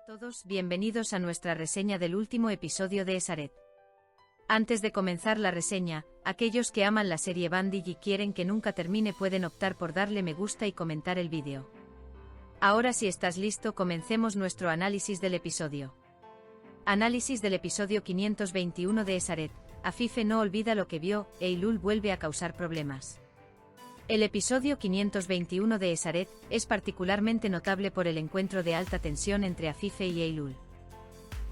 a todos, bienvenidos a nuestra reseña del último episodio de Esaret. Antes de comenzar la reseña, aquellos que aman la serie Bandit y quieren que nunca termine pueden optar por darle me gusta y comentar el vídeo. Ahora si estás listo, comencemos nuestro análisis del episodio. Análisis del episodio 521 de Esaret. Afife no olvida lo que vio, Eylul vuelve a causar problemas. El episodio 521 de Esaret es particularmente notable por el encuentro de alta tensión entre Afife y Eylul.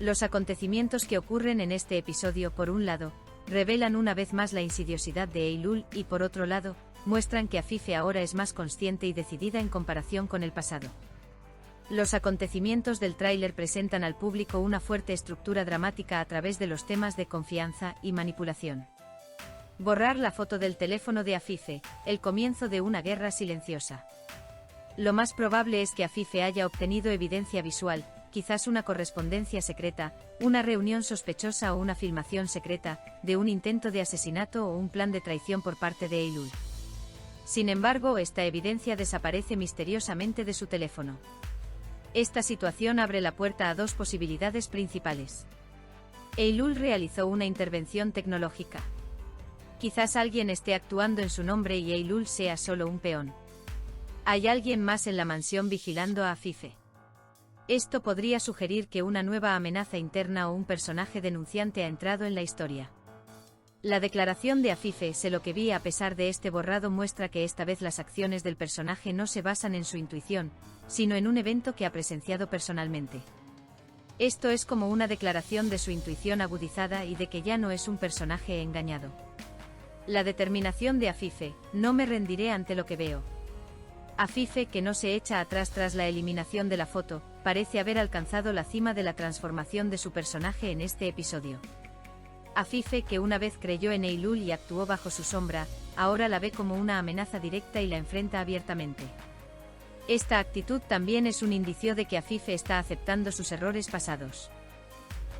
Los acontecimientos que ocurren en este episodio, por un lado, revelan una vez más la insidiosidad de Eylul y por otro lado, muestran que Afife ahora es más consciente y decidida en comparación con el pasado. Los acontecimientos del tráiler presentan al público una fuerte estructura dramática a través de los temas de confianza y manipulación. Borrar la foto del teléfono de Afife, el comienzo de una guerra silenciosa. Lo más probable es que Afife haya obtenido evidencia visual, quizás una correspondencia secreta, una reunión sospechosa o una filmación secreta, de un intento de asesinato o un plan de traición por parte de Eylul. Sin embargo, esta evidencia desaparece misteriosamente de su teléfono. Esta situación abre la puerta a dos posibilidades principales. Eylul realizó una intervención tecnológica. Quizás alguien esté actuando en su nombre y Eylul sea solo un peón. ¿Hay alguien más en la mansión vigilando a Afife? Esto podría sugerir que una nueva amenaza interna o un personaje denunciante ha entrado en la historia. La declaración de Afife, sé lo que vi a pesar de este borrado, muestra que esta vez las acciones del personaje no se basan en su intuición, sino en un evento que ha presenciado personalmente. Esto es como una declaración de su intuición agudizada y de que ya no es un personaje engañado. La determinación de Afife, no me rendiré ante lo que veo. Afife, que no se echa atrás tras la eliminación de la foto, parece haber alcanzado la cima de la transformación de su personaje en este episodio. Afife, que una vez creyó en Eylul y actuó bajo su sombra, ahora la ve como una amenaza directa y la enfrenta abiertamente. Esta actitud también es un indicio de que Afife está aceptando sus errores pasados.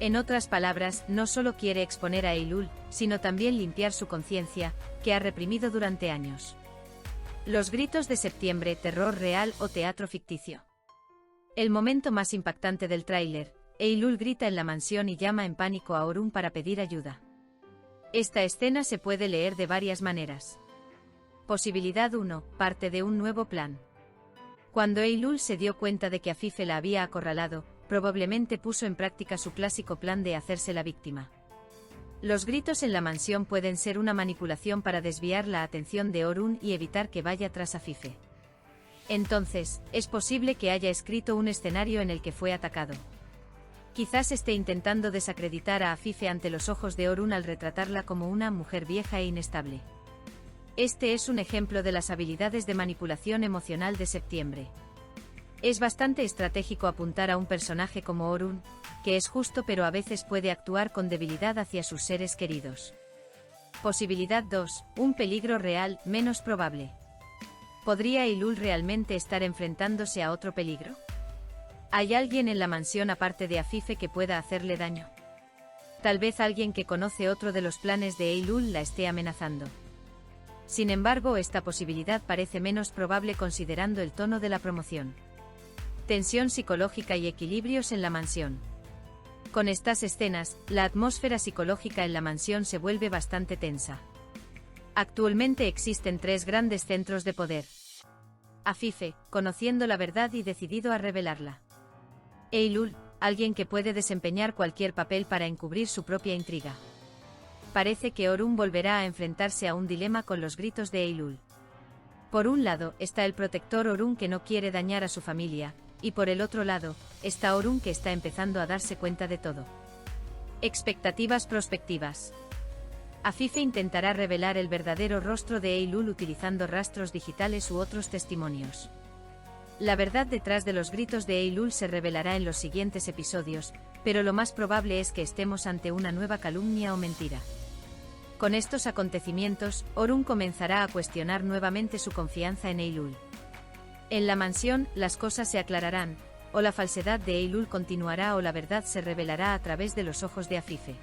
En otras palabras, no solo quiere exponer a Eylul, sino también limpiar su conciencia, que ha reprimido durante años. Los gritos de septiembre, terror real o teatro ficticio. El momento más impactante del tráiler, Eylul grita en la mansión y llama en pánico a Orun para pedir ayuda. Esta escena se puede leer de varias maneras. Posibilidad 1, parte de un nuevo plan. Cuando Eylul se dio cuenta de que Afife la había acorralado, probablemente puso en práctica su clásico plan de hacerse la víctima. Los gritos en la mansión pueden ser una manipulación para desviar la atención de Orun y evitar que vaya tras Afife. Entonces, es posible que haya escrito un escenario en el que fue atacado. Quizás esté intentando desacreditar a Afife ante los ojos de Orun al retratarla como una mujer vieja e inestable. Este es un ejemplo de las habilidades de manipulación emocional de septiembre. Es bastante estratégico apuntar a un personaje como Orun, que es justo pero a veces puede actuar con debilidad hacia sus seres queridos. Posibilidad 2, un peligro real, menos probable. ¿Podría Eylul realmente estar enfrentándose a otro peligro? ¿Hay alguien en la mansión aparte de Afife que pueda hacerle daño? Tal vez alguien que conoce otro de los planes de Eylul la esté amenazando. Sin embargo, esta posibilidad parece menos probable considerando el tono de la promoción. Tensión psicológica y equilibrios en la mansión. Con estas escenas, la atmósfera psicológica en la mansión se vuelve bastante tensa. Actualmente existen tres grandes centros de poder. Afife, conociendo la verdad y decidido a revelarla. Eylul, alguien que puede desempeñar cualquier papel para encubrir su propia intriga. Parece que Orun volverá a enfrentarse a un dilema con los gritos de Eylul. Por un lado, está el protector Orun que no quiere dañar a su familia, y por el otro lado, está Orun que está empezando a darse cuenta de todo. Expectativas prospectivas. Afife intentará revelar el verdadero rostro de Eylul utilizando rastros digitales u otros testimonios. La verdad detrás de los gritos de Eylul se revelará en los siguientes episodios, pero lo más probable es que estemos ante una nueva calumnia o mentira. Con estos acontecimientos, Orun comenzará a cuestionar nuevamente su confianza en Eylul. En la mansión, las cosas se aclararán, o la falsedad de Eylul continuará o la verdad se revelará a través de los ojos de Afife.